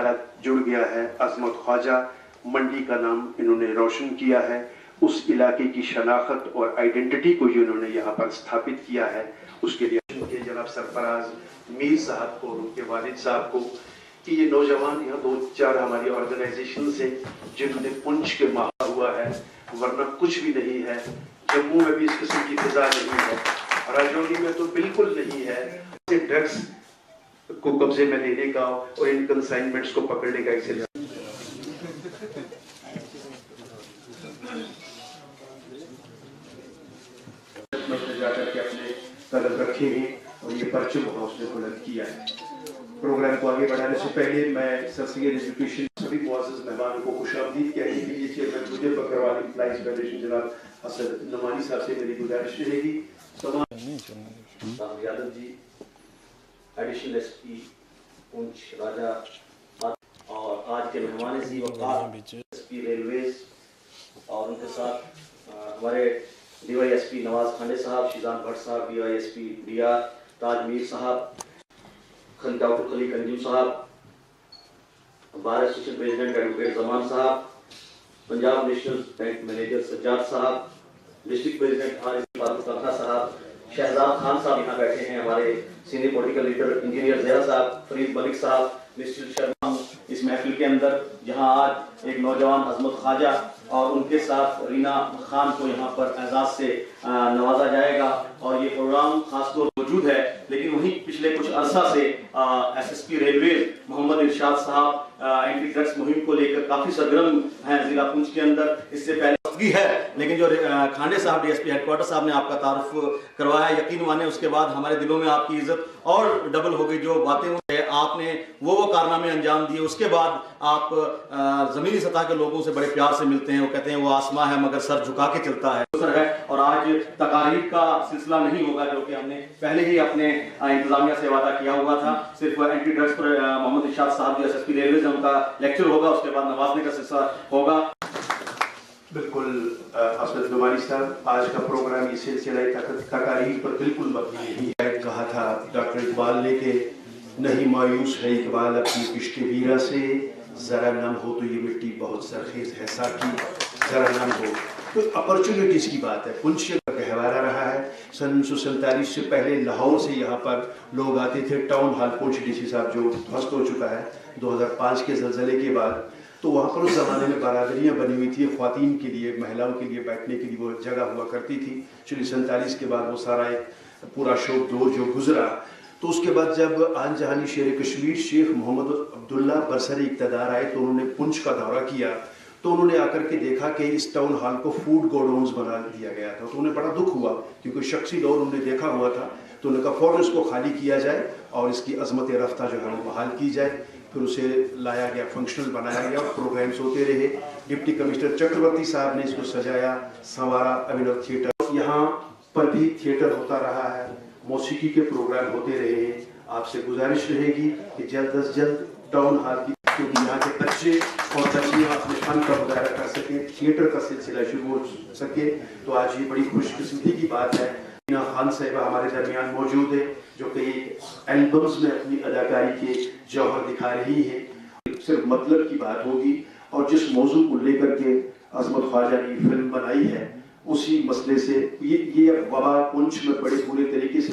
ख्याल जुड़ गया है। अजमत ख्वाजा मंडी का नाम इन्होंने रोशन किया है, उस इलाके की शनाख्त और आइडेंटिटी को जो इन्होंने यहाँ पर स्थापित किया है, उसके लिए उनके जनाब सरफराज मीर साहब को और उनके वालिद साहब को कि ये नौजवान यहाँ 2-4 हमारी ऑर्गेनाइजेशन से जिन्होंने पुंछ के माहा हुआ है, वरना कुछ भी नहीं है। जम्मू में भी इस किस्म की फिजा नहीं है, राजौरी में तो बिल्कुल नहीं है। ड्रग्स को कब्जे में लेने का और इन कंसाइनमेंट्स को पकड़ने का एक सिलसिला जाकर के अपने कदम रखे हैं और ये परचम हौसले बुलंद किया है। प्रोग्राम को आगे बढ़ाने से पहले मैं सर-सैयद एजुकेशन सभी मुअज़्ज़ज़ मेहमानों को खुशामदीद कहने के लिए चेयरमैन मुझे बकरवाल एम्प्लॉइज फेडरेशन जनाब असद नमानी साहब से मेरी गुजारिश रहेगी। तमाम यादव जी, एडिशनल एसपी पुंछ राजा और आज के मेहमान एसपी रेलवेज और उनके साथ हमारे डीवाईएसपी नवाज खांडे साहब, शिजान भट्ट साहब, डीवाईएसपी डीआर ताज मीर साहब, डॉक्टर खलील अंजुम साहब, bar association president advocate Zaman साहब, Punjab national bank manager Sajjad साहब, डिस्ट्रिक्ट प्रेसिडेंट फारूक तलहा साहब, शहजाद खान साहब यहाँ बैठे हैं, हमारे senior political leader engineer Zahra साहब, फरीद मलिक साहब, मिस्टर शर्मा इस महफिल के अंदर जहाँ आज एक नौजवान अजमत ख्वाजा और उनके साथ रीना खान को यहाँ पर एजाज से नवाजा जाएगा और ये प्रोग्राम खासतौर मौजूद है। लेकिन वहीं पिछले कुछ अरसा से एसएसपी रेलवे मोहम्मद इरशाद साहब एंटी ड्रग्स मुहिम को लेकर काफी सरगर्म हैं जिला पुंछ के अंदर। इससे पहले है, लेकिन जो खांडे साहब डीएसपी हेडक्वार्टर साहब ने आपका तारुफ करवाया, यकीन माने उसके बाद हमारे दिलों में आपकी इज्जत और डबल हो गई। जो बातें आपने वो कारनामे अंजाम दिए, उसके बाद आप जमीनी सतह के लोगों से बड़े प्यार से मिलते हैं। वो कहते हैं वो आसमां है मगर सर झुका के चलता है। और आज तकारीर का सिलसिला नहीं होगा जो कि हमने पहले ही अपने इंतजामिया से वादा किया हुआ था। सिर्फ एंटी ड्रग्स पर मोहम्मद इरशाद साहब जो एसएसपी रेलवे से उनका लेक्चर होगा, उसके बाद नवाजने का सिलसिला होगा। बिल्कुल असद नमानी साहब, आज का प्रोग्राम ये सिलसिला तकारीर पर बिल्कुल मबनी नहीं है। कहा था डॉक्टर इकबाल ने कि नहीं मायूस है इकबाल अपनी किश्त वीरा से, जरा नम हो तो ये मिट्टी बहुत सरखेज है साकी, जरा नम हो। तो अपॉर्चुनिटीज़ की बात है। पुंछ का गहवारा रहा है। सन 1947 से पहले लाहौर से यहाँ पर लोग आते थे। टाउन हॉल पुंछ डीसी साहब जो ध्वस्त हो चुका है 2005 के ज़लज़ले के बाद, तो वहाँ पर उस ज़माने में बरादरियाँ बनी हुई थी ख़वातीन के लिए, महिलाओं के लिए बैठने के लिए वो जगह हुआ करती थी। चलिए 47 के बाद वो सारा एक पूरा शोक दौर जो गुजरा, तो उसके बाद जब आन जहानी शेर कश्मीर शेख मोहम्मद अब्दुल्ला बरसरी इक़्तिदार आए तो उन्होंने पुंछ का दौरा किया। तो उन्होंने आकर के देखा कि इस टाउन हॉल को फूड गोडाउन्स बना दिया गया था। तो उन्हें बड़ा दुख हुआ क्योंकि शख्सी दौर उन्होंने देखा हुआ था। तो उन्होंने कहा फ़ौरन इसको खाली किया जाए और इसकी अजमत रफ्ता जो है वो बहाल की जाए। फिर उसे लाया गया, फंक्शनल बनाया गया, प्रोग्राम्स होते रहे। डिप्टी कमिश्नर चक्रवर्ती साहब ने इसको सजाया, संवारा। अभिनव थिएटर यहाँ पर भी थिएटर होता रहा है, मौसीकी के प्रोग्राम होते रहे हैं। आपसे गुजारिश रहेगी कि जल्द अज जल्द टाउन हॉल की, क्योंकि यहाँ के बच्चे और बच्चियाँ अपने फन का मुजाहरा कर सकें, थिएटर का सिलसिला शुरू हो सके। तो आज ये बड़ी खुशकिस्मती की बात है। रीना खान साहिबा हमारे दरमियान मौजूद है जो कई एल्बम्स में अपनी अदाकारी के जौहर दिखा रही है। सिर्फ मतलब की बात होगी और जिस मौजू को लेकर के अजमत ख्वाजा ने फिल्म बनाई है उसी मसले से ये वबा पुंछ में बड़े बुरे तरीके से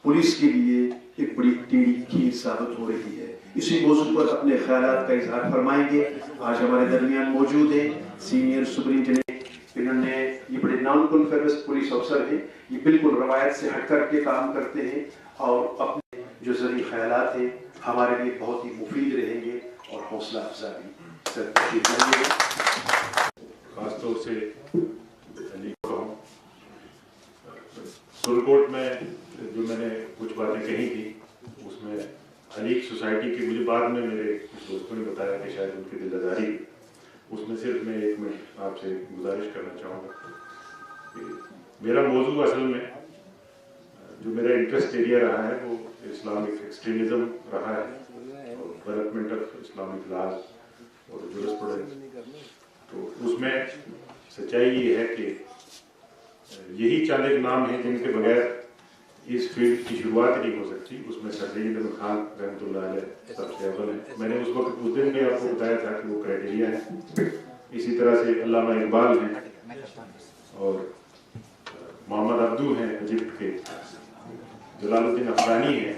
पुलिस के लिए एक बड़ी टेढ़ी खीर साबित हो रही है। इसी मौजू पर अपने ख्यालात का इजहार फरमाएंगे। आज हमारे दरमियान मौजूद है सीनियर सुपरिटेंडेंट, इन्होंने ये बड़े नॉन कॉन्फेरेंस पुलिस अफसर हैं, ये बिल्कुल रवायत से हट कर के काम करते हैं और अपने जो ज़रूरी ख्यालात हैं हमारे लिए बहुत ही मुफीद रहेंगे और हौसला अफजा भी। सर खासतौर से सुरकोट में जो मैंने कुछ बातें कही थी उसमें अलीक सोसाइटी की, मुझे बाद में मेरे कुछ दोस्तों ने बताया कि शायद उनकी दिलदारी, उसमें सिर्फ मैं 1 मिनट आपसे गुजारिश करना चाहूँगा कि मेरा मौजू असल में जो मेरा इंटरेस्ट एरिया रहा है वो इस्लामिक एक्सट्रीमिज़म रहा है और डेवलपमेंट ऑफ इस्लामिक लॉज और जुरिस्प्रूडेंस। तो उसमें सच्चाई ये है कि यही चंद एक नाम है जिनके बगैर इस फील्ड की शुरुआत नहीं हो सकती, उसमें सर सईद अहमद खान रहमतुल्लाह अलैह सबसे अव्वल है। मैंने उस वक्त उस दिन भी आपको बताया था कि वो क्राइटेरिया है। इसी तरह से अल्लामा इकबाल हैं और मोहम्मद अब्दू हैं इजिप्ट के, जलालुद्दीन अफगानी हैं।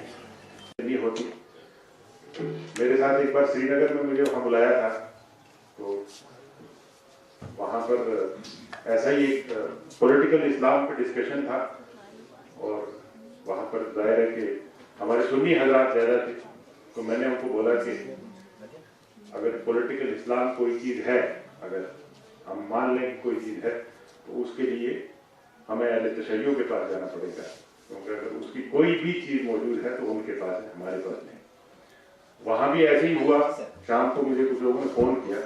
नहीं होती। मेरे साथ एक बार श्रीनगर में मुझे वहाँ बुलाया था, तो वहाँ पर ऐसा ही एक पॉलिटिकल इस्लाम पर डिस्कशन था और वहाँ पर जाहिर है कि हमारे सुन्नी हजरात ज़्यादा थे। तो मैंने उनको बोला कि अगर पॉलिटिकल इस्लाम कोई चीज़ है, अगर हम मान लें कि कोई चीज़ है, तो उसके लिए हमें अहले तशय्युअ के पास जाना पड़ेगा, क्योंकि अगर उसकी कोई भी चीज़ मौजूद है तो उनके पास है, हमारे पास नहीं। वहाँ भी ऐसे ही हुआ। शाम को मुझे कुछ लोगों ने फ़ोन किया,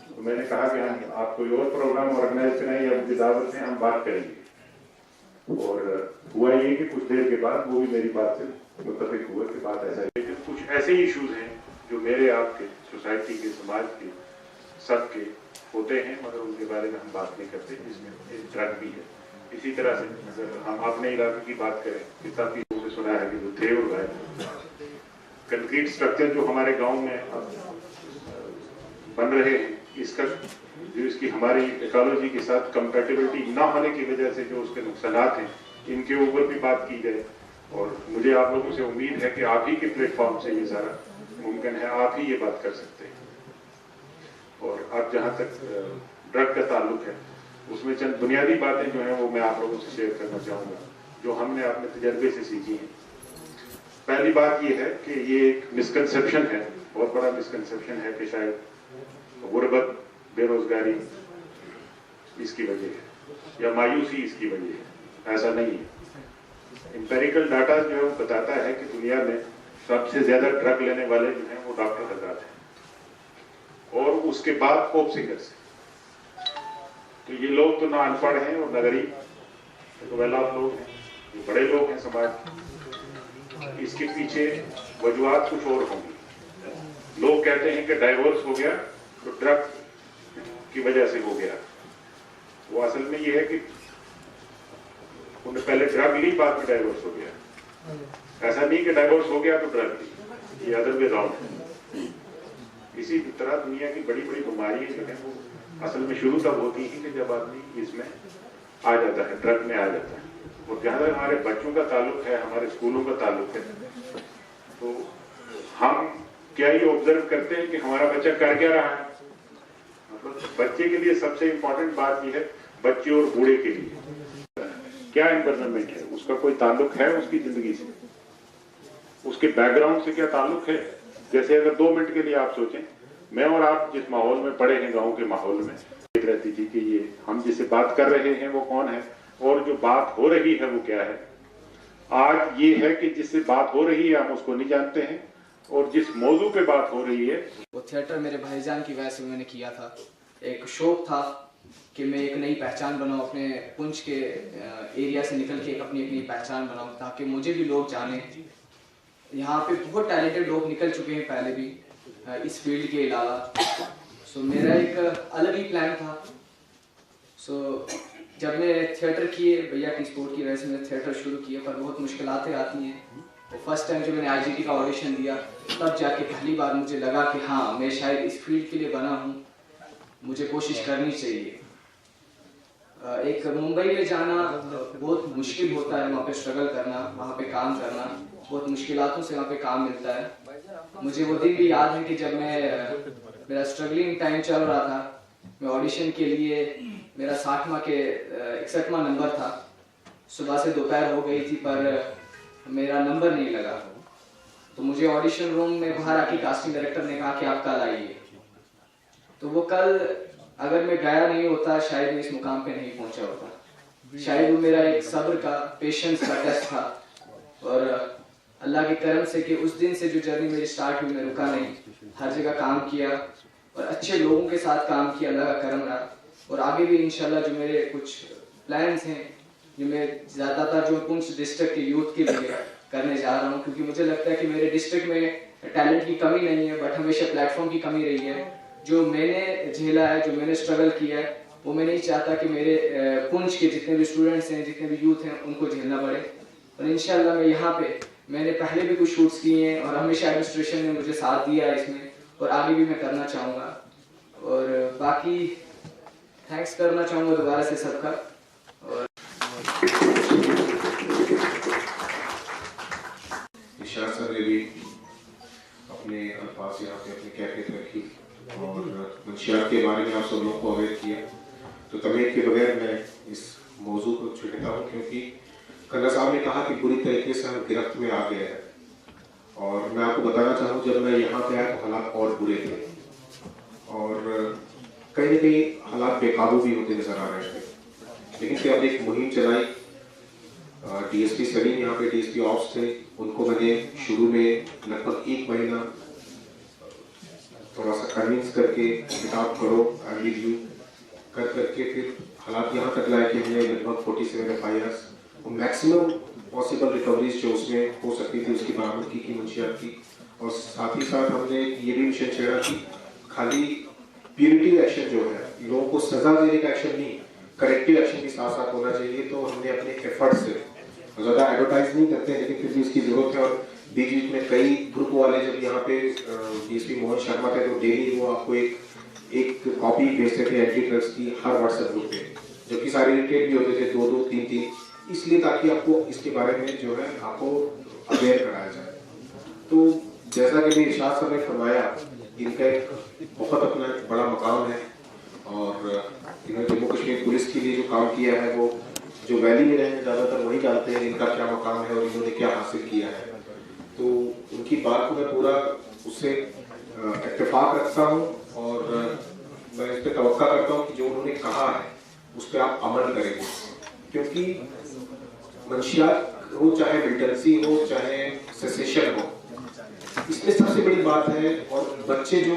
तो मैंने कहा कि हम आप कोई और प्रोग्राम ऑर्गेनाइज कराएं या मुझे दावत दें, हम बात करेंगे। और हुआ ये कि कुछ देर के बाद वो भी मेरी बात से मुत्तफिक हुए कि बात ऐसा है। लेकिन कुछ ऐसे इश्यूज हैं जो मेरे आपके सोसाइटी के, समाज के, सबके होते हैं, मगर उनके बारे में हम बात नहीं करते, जिसमें एक ड्रग भी है। इसी तरह से अगर हम अपने इलाके की बात करें, कि काफ़ी लोगों से सुना है कि जो थे और गए कंक्रीट स्ट्रक्चर जो हमारे गाँव में बन रहे हैं, इसका जो इसकी हमारी इकोलॉजी के साथ कंपैटिबिलिटी ना होने की वजह से जो उसके नुकसानात हैं, इनके ऊपर भी बात की जाए। और मुझे आप लोगों से उम्मीद है कि आप ही के प्लेटफॉर्म से ये सारा मुमकिन है, आप ही ये बात कर सकते हैं। और अब जहाँ तक ड्रग का ताल्लुक है, उसमें चंद बुनियादी बातें जो हैं वो मैं आप लोगों से शेयर करना चाहूँगा, जो हमने अपने तजर्बे से सीखी हैं। पहली बात ये है कि ये एक मिसकंसेप्शन है, बहुत बड़ा मिसकंसेप्शन है कि शायद गुर्बत, बेरोजगारी इसकी वजह है या मायूसी इसकी वजह है। ऐसा नहीं है। एम्पेरिकल डाटा जो है वो बताता है कि दुनिया में सबसे ज्यादा ड्रग लेने वाले जो हैं वो डॉक्टर हजरात हैं, और उसके बाद पॉप सिंगर्स हैं। तो ये लोग तो ना अनपढ़ हैं और ना गरीब, तो वेल ऑफ लोग हैं, ये बड़े लोग हैं समाज। इसके पीछे वजूहात कुछ और होंगी। लोग कहते हैं कि डाइवोर्स हो गया तो ड्रग की वजह से हो गया। वो असल में ये है कि उन्हें पहले ड्रग ली, बाद में डाइवोर्स हो गया। ऐसा नहीं कि डाइवोर्स हो गया तो ड्रग ली, ये अदर वे राउंड है। इसी तरह दुनिया की बड़ी बड़ी बीमारियां जो है वो असल में शुरू तब होती है कि जब आदमी इसमें आ जाता है, ड्रग में आ जाता है। और जहाँ तक हमारे बच्चों का ताल्लुक है, हमारे स्कूलों का ताल्लुक है, तो हम क्या ये ऑब्जर्व करते हैं कि हमारा बच्चा कर क्या रहा है। मतलब बच्चे के लिए सबसे इम्पोर्टेंट बात यह है, बच्चे और बूढ़े के लिए क्या एनवायरनमेंट है, उसका कोई ताल्लुक है उसकी जिंदगी से, उसके बैकग्राउंड से क्या ताल्लुक है। जैसे अगर 2 मिनट के लिए आप सोचें, मैं और आप जिस माहौल में पड़े हैं, गांव के माहौल में, देख रहती थी कि ये हम जिससे बात कर रहे हैं वो कौन है और जो बात हो रही है वो क्या है। आज ये है कि जिससे बात हो रही है हम उसको नहीं जानते हैं, और जिस मौजू पे बात हो रही है वो थिएटर मेरे भाईजान की वजह से मैंने किया था। एक शौक था कि मैं एक नई पहचान बनाऊं, अपने पुंछ के एरिया से निकल के एक अपनी पहचान बनाऊं, ताकि मुझे भी लोग जाने। यहाँ पे बहुत टैलेंटेड लोग निकल चुके हैं पहले भी इस फील्ड के अलावा। सो मेरा एक अलग ही प्लान था। सो जब मैं थिएटर किए, भैया की स्पोर्ट की वजह से मैंने थिएटर शुरू किया, पर बहुत मुश्किलातें आती हैं। तो फर्स्ट टाइम जब मैंने आईजीटी का ऑडिशन दिया, तब जाके पहली बार मुझे लगा कि हाँ, मैं शायद इस फील्ड के लिए बना हूँ, मुझे कोशिश करनी चाहिए। एक मुंबई में जाना बहुत मुश्किल होता है, वहाँ पे स्ट्रगल करना, वहाँ पे काम करना, बहुत मुश्किलातों से वहाँ पे काम मिलता है। मुझे वो दिन भी याद है कि जब मेरा स्ट्रगलिंग टाइम चल रहा था, मैं ऑडिशन के लिए, मेरा 60वां के 61वां नंबर था, सुबह से दोपहर हो गई थी पर मेरा नंबर नहीं लगा। तो मुझे ऑडिशन रूम में बाहर आके कास्टिंग डायरेक्टर ने कहा कि आप कल आइए। तो वो कल अगर मैं गया नहीं होता, शायद मैं इस मुकाम पे नहीं पहुंचा होता। शायद वो मेरा एक सब्र का, पेशेंस का टेस्ट था। और अल्लाह के करम से कि उस दिन से जो जर्नी मेरी स्टार्ट हुई, मैं रुका नहीं, हर जगह काम किया और अच्छे लोगों के साथ काम किया, अल्लाह का करम रहा। और आगे भी इंशाल्लाह जो मेरे कुछ प्लान्स हैं, जो मैं ज़्यादातर जो पुंछ डिस्ट्रिक्ट के यूथ के लिए करने जा रहा हूँ, क्योंकि मुझे लगता है कि मेरे डिस्ट्रिक्ट में टैलेंट की कमी नहीं है, बट हमेशा प्लेटफॉर्म की कमी रही है। जो मैंने झेला है, जो मैंने स्ट्रगल किया है, वो मैं नहीं चाहता कि मेरे पुंछ के जितने भी स्टूडेंट्स हैं, जितने भी यूथ हैं, उनको झेलना पड़े। और इंशाल्लाह मैं यहाँ पे मैंने पहले भी कुछ शूट्स किए हैं और हमेशा एडमिनिस्ट्रेशन ने मुझे साथ दिया है इसमें, और आगे भी मैं करना चाहूँगा। और बाकी थैंक्स करना चाहूँगा दोबारा से सबका। और इरशाद सर ने भी अपने अल्फाज यहाँ पे अपनी कैफियत रखी और मंशियात के बारे में आप सब लोगों को अवेयर किया। तो तमीद के बगैर मैं इस मौजू को छेड़ता हूँ, क्योंकि खन्ना साहब ने कहा कि बुरी तरीके से हम गिरफ्त में आ गए हैं, और मैं आपको बताना चाहूँ जब मैं यहाँ पे आया तो हालात और बुरे थे, और कहीं ना कहीं हालात बेकाबू भी होते नजर आ रहे थे। लेकिन फिर अब एक मुहिम चलाई, डीएसपी सलीम यहाँ पे डीएसपी ऑप्स थे, उनको मैंने शुरू में लगभग 1 महीना थोड़ा सा कन्विंस करके किताब पढ़ो आई यू कर करके फिर हालात यहाँ तक लाए कि हमने लगभग 47 FIRs और मैक्सिमम पॉसिबल रिकवरीज जो उसमें हो सकती थी उसकी बरामदगी की मंशियात की। और साथ ही साथ हमने ये भी मिशन छेड़ा कि खाली प्यूनिटिव एक्शन जो है, लोगों को सजा देने का एक्शन नहीं, करेक्टिव एक्शन भी साथ साथ होना चाहिए। तो हमने अपने एफर्ट से ज़्यादा एडवर्टाइज नहीं करते हैं, लेकिन फिर भी इसकी जरूरत है। और बीच बीच में कई ग्रुप वाले जब यहाँ पे डीएसपी मोहन शर्मा थे तो डेली वो आपको एक कॉपी भेजते थे एंटी ड्रग्स की हर व्हाट्सएप ग्रुप पे, जबकि सारे रिलेटेड भी होते थे 2-2, 3-3, इसलिए ताकि आपको इसके बारे में जो है आपको अवेयर कराया जाए। तो जैसा कि भी इरशाद साहब ने फरमाया, इनका एक बहुत अपना बड़ा मकाम है, और इन्होंने जम्मू कश्मीर पुलिस के लिए जो काम किया है वो जो वैली में रहने ज़्यादातर वही जानते हैं इनका क्या मकाम है और इन्होंने क्या हासिल किया है। तो उनकी बात को मैं पूरा उससे इत्तेफाक रखता हूँ, और मैं इस पर तवक्का करता हूँ कि जो उन्होंने कहा है उस पर आप अमल करेंगे, क्योंकि मंशियात हो, चाहे मिलिटेंसी हो, चाहे सेसेशन हो, इसमें सबसे बड़ी बात है। और बच्चे जो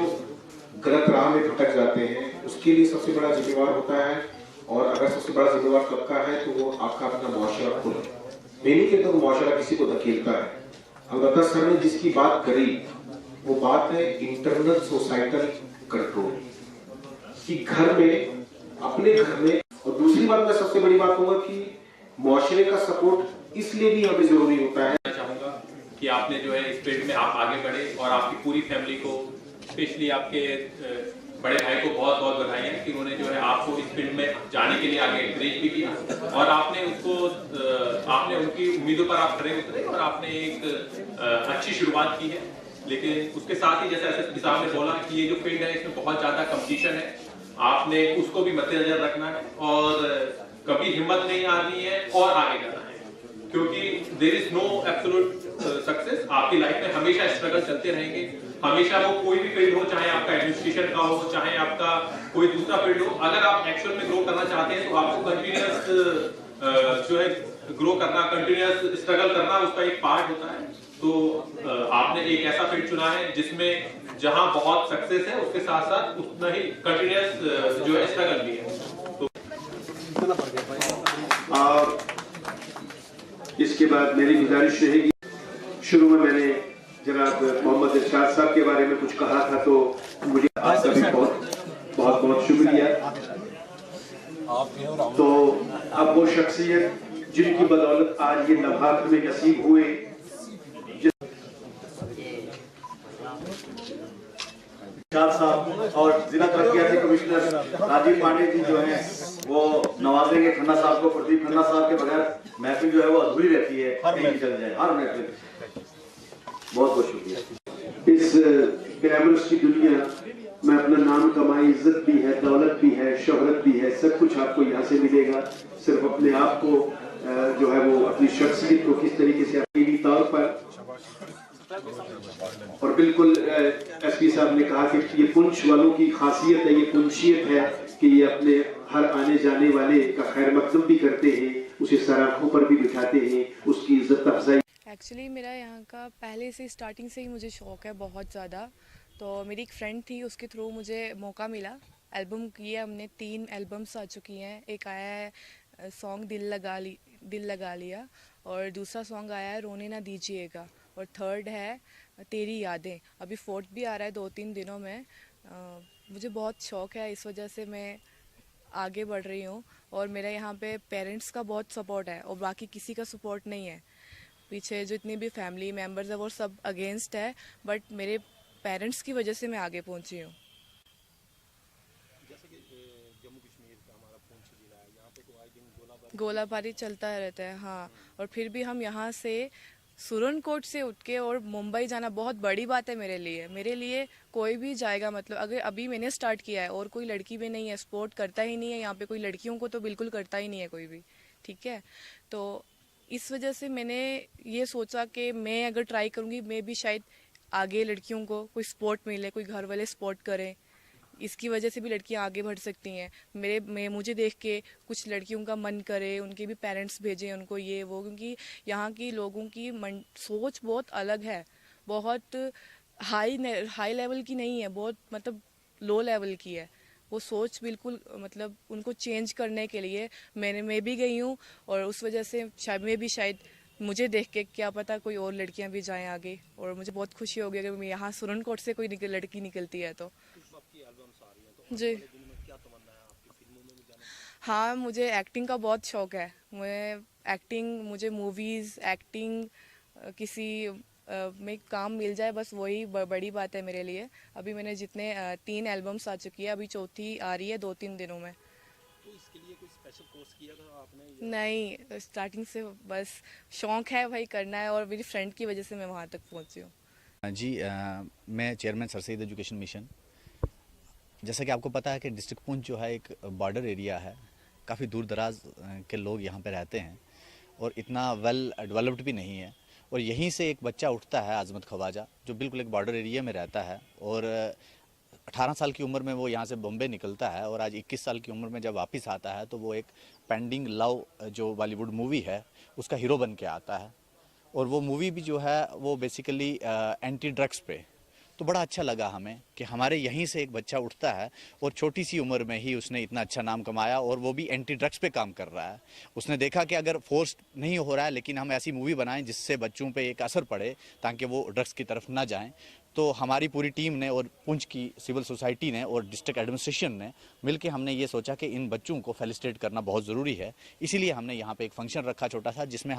गलत राह में भटक जाते हैं उसके लिए सबसे बड़ा जिम्मेवार होता है, और अगर सबसे बड़ा जिम्मेवार तबका है तो वो आपका अपना मुआशरा खुद है। मैं नहीं कहता तो मुआशरा किसी को धकेलता है। अलबत्ता सर ने जिसकी बात करी वो बात है इंटरनल सोसाइटल कंट्रोल कि घर में, अपने घर में। और दूसरी बात मैं सबसे बड़ी बात कहूंगा कि मुआशरे का सपोर्ट इसलिए भी हमें जरूरी होता है। चाहूंगा कि आपने जो है इस फील्ड में आप आगे बढ़े, और आपकी पूरी फैमिली को, स्पेशली आपके बड़े भाई को बहुत बहुत बधाई है कि उन्होंने जो है आपको इस फील्ड में जाने के लिए आगे एनकरेज भी किया, और आपने उसको आपने उनकी उम्मीदों पर आप खड़े उतरे और आपने एक अच्छी शुरुआत की है। लेकिन उसके साथ ही जैसे एसएसपी साहब ने बोला कि ये जो फील्ड है इसमें बहुत ज्यादा कंपटीशन है, आपने उसको भी मद्देनजर रखना है, और कभी हिम्मत नहीं हारनी है और आगे करना है, क्योंकि there is no absolute success. आपकी लाइफ में हमेशा स्ट्रगल चलते रहेंगे, हमेशा वो कोई भी फील्ड हो, चाहे आपका एडमिनिस्ट्रेशन का हो, चाहे आपका कोई दूसरा फील्ड हो। अगर आप एक्चुअल में ग्रो करना चाहते हैं तो आपको कंटिन्यूअस जो है ग्रो करना, कंटिन्यूअस स्ट्रगल करना उसका एक पार्ट होता है। तो आपने एक ऐसा फील्ड चुना है जिसमें जहां बहुत सक्सेस है उसके साथ साथ उतना ही कंटिन्यूअस जो है स्ट्रगल भी है। तो इसके बाद मेरी गुजारिश रहेगी, शुरू में मैंने जनाब मोहम्मद इरशाद साहब के बारे में कुछ कहा था, तो मुझे आपका भी बहुत बहुत शुक्रिया। तो अब वो शख्सियत जिनकी बदौलत आज ये लम्हात हमें नसीब हुए, साहब और जिला तरक्याती कमिश्नर राजीव पांडे जी जो हैं वो नवाजेंगे खन्ना साहब को। प्रदीप खन्ना साहब के बगैर महफिल जो है वो अधूरी रहती है, कहीं चल जाए हर महफिल। बहुत बहुत शुक्रिया। इस ग्लैमरस की दुनिया में अपना नाम कमाई, इज्जत भी है, दौलत भी है, शोहरत भी है, सब कुछ आपको यहाँ से मिलेगा। सिर्फ अपने आप को जो है वो अपनी शख्सियत को किस तरीके से अपनी तौर पर, और बिल्कुल एसपी साहब ने कहा कि ये पुंछ वालों की खासियत है, ये पुंछियत है कि ये अपने हर आने जाने वाले का खैर मकदम भी करते हैं, उसे सराखों पर भी बिठाते हैं, उसकी इज्जत अफजाई। एक्चुअली मेरा यहाँ का पहले से स्टार्टिंग से ही मुझे शौक़ है बहुत ज़्यादा। तो मेरी एक फ्रेंड थी, उसके थ्रू मुझे मौका मिला। एल्बम किए हमने, 3 एल्बम्स आ चुकी हैं। एक आया है सॉन्ग दिल लगा लिया, और दूसरा सॉन्ग आया है रोने ना दीजिएगा, और थर्ड है तेरी यादें। अभी 4th भी आ रहा है 2-3 दिनों में। मुझे बहुत शौक़ है, इस वजह से मैं आगे बढ़ रही हूँ। और मेरा यहाँ पे पेरेंट्स का बहुत सपोर्ट है और बाकी किसी का सपोर्ट नहीं है। पीछे जितनी भी फैमिली मेम्बर्स है वो सब अगेंस्ट है, बट मेरे पेरेंट्स की वजह से मैं आगे पहुंची हूँ। गोलाबारी चलता रहता है, हाँ। और फिर भी हम यहाँ से सुरनकोट से उठ के और मुंबई जाना बहुत बड़ी बात है मेरे लिए कोई भी जाएगा, मतलब अगर अभी मैंने स्टार्ट किया है और कोई लड़की भी नहीं है, स्पोर्ट करता ही नहीं है यहाँ पे कोई, लड़कियों को तो बिल्कुल करता ही नहीं है कोई भी, ठीक है। तो इस वजह से मैंने ये सोचा कि मैं अगर ट्राई करूँगी मैं भी शायद आगे लड़कियों को कोई स्पोर्ट मिले, कोई घर वाले सपोर्ट करें, इसकी वजह से भी लड़कियां आगे बढ़ सकती हैं। मुझे देख के कुछ लड़कियों का मन करे, उनके भी पेरेंट्स भेजें उनको ये वो, क्योंकि यहाँ की लोगों की सोच बहुत अलग है, बहुत हाई लेवल की नहीं है, बहुत मतलब लो लेवल की है वो सोच, बिल्कुल मतलब उनको चेंज करने के लिए मैं भी गई हूँ। और उस वजह से शायद मुझे देख के क्या पता कोई और लड़कियां भी जाएं आगे, और मुझे बहुत खुशी होगी अगर मैं यहाँ सुरनकोट से कोई लड़की निकलती है तो। जी हाँ, मुझे एक्टिंग का बहुत शौक है। मुझे मूवीज़, एक्टिंग, किसी में काम मिल जाए बस वही बड़ी बात है मेरे लिए। अभी मैंने 3 एल्बम्स आ चुकी है, अभी चौथी आ रही है 2-3 दिनों में। तो इसके लिए कोई स्पेशल कोर्स किया था आपने? नहीं, स्टार्टिंग से बस शौक है भाई करना है, और मेरी फ्रेंड की वजह से मैं वहाँ तक पहुँची हूँ। जी मैं chairman sir Syed education mission. जैसा कि आपको पता है कि डिस्ट्रिक्ट पुंछ जो है एक बॉर्डर एरिया है, काफ़ी दूर दराज के लोग यहाँ पे रहते हैं और इतना वेल डेवलप्ड भी नहीं है। और यहीं से एक बच्चा उठता है आज़मत ख्वाजा, जो बिल्कुल एक बॉर्डर एरिया में रहता है, और 18 साल की उम्र में वो यहाँ से बॉम्बे निकलता है, और आज 21 साल की उम्र में जब वापस आता है तो वो एक पेंडिंग लव जो बॉलीवुड मूवी है उसका हीरो बन के आता है। और वो मूवी भी जो है वो बेसिकली एंटी ड्रग्स पे। तो बड़ा अच्छा लगा हमें कि हमारे यहीं से एक बच्चा उठता है और छोटी सी उम्र में ही उसने इतना अच्छा नाम कमाया, और वो भी एंटी ड्रग्स पे काम कर रहा है। उसने देखा कि अगर फोर्स नहीं हो रहा है लेकिन हम ऐसी मूवी बनाएं जिससे बच्चों पे एक असर पड़े ताकि वो ड्रग्स की तरफ ना जाएं। तो हमारी पूरी टीम ने और पुंछ की सिविल सोसाइटी ने और डिस्ट्रिक्ट एडमिनिस्ट्रेशन ने मिलकर हमने ये सोचा कि इन बच्चों को फेलिसिटेट करना बहुत ज़रूरी है। इसीलिए हमने यहाँ पे एक फंक्शन रखा छोटा सा, जिसमें हम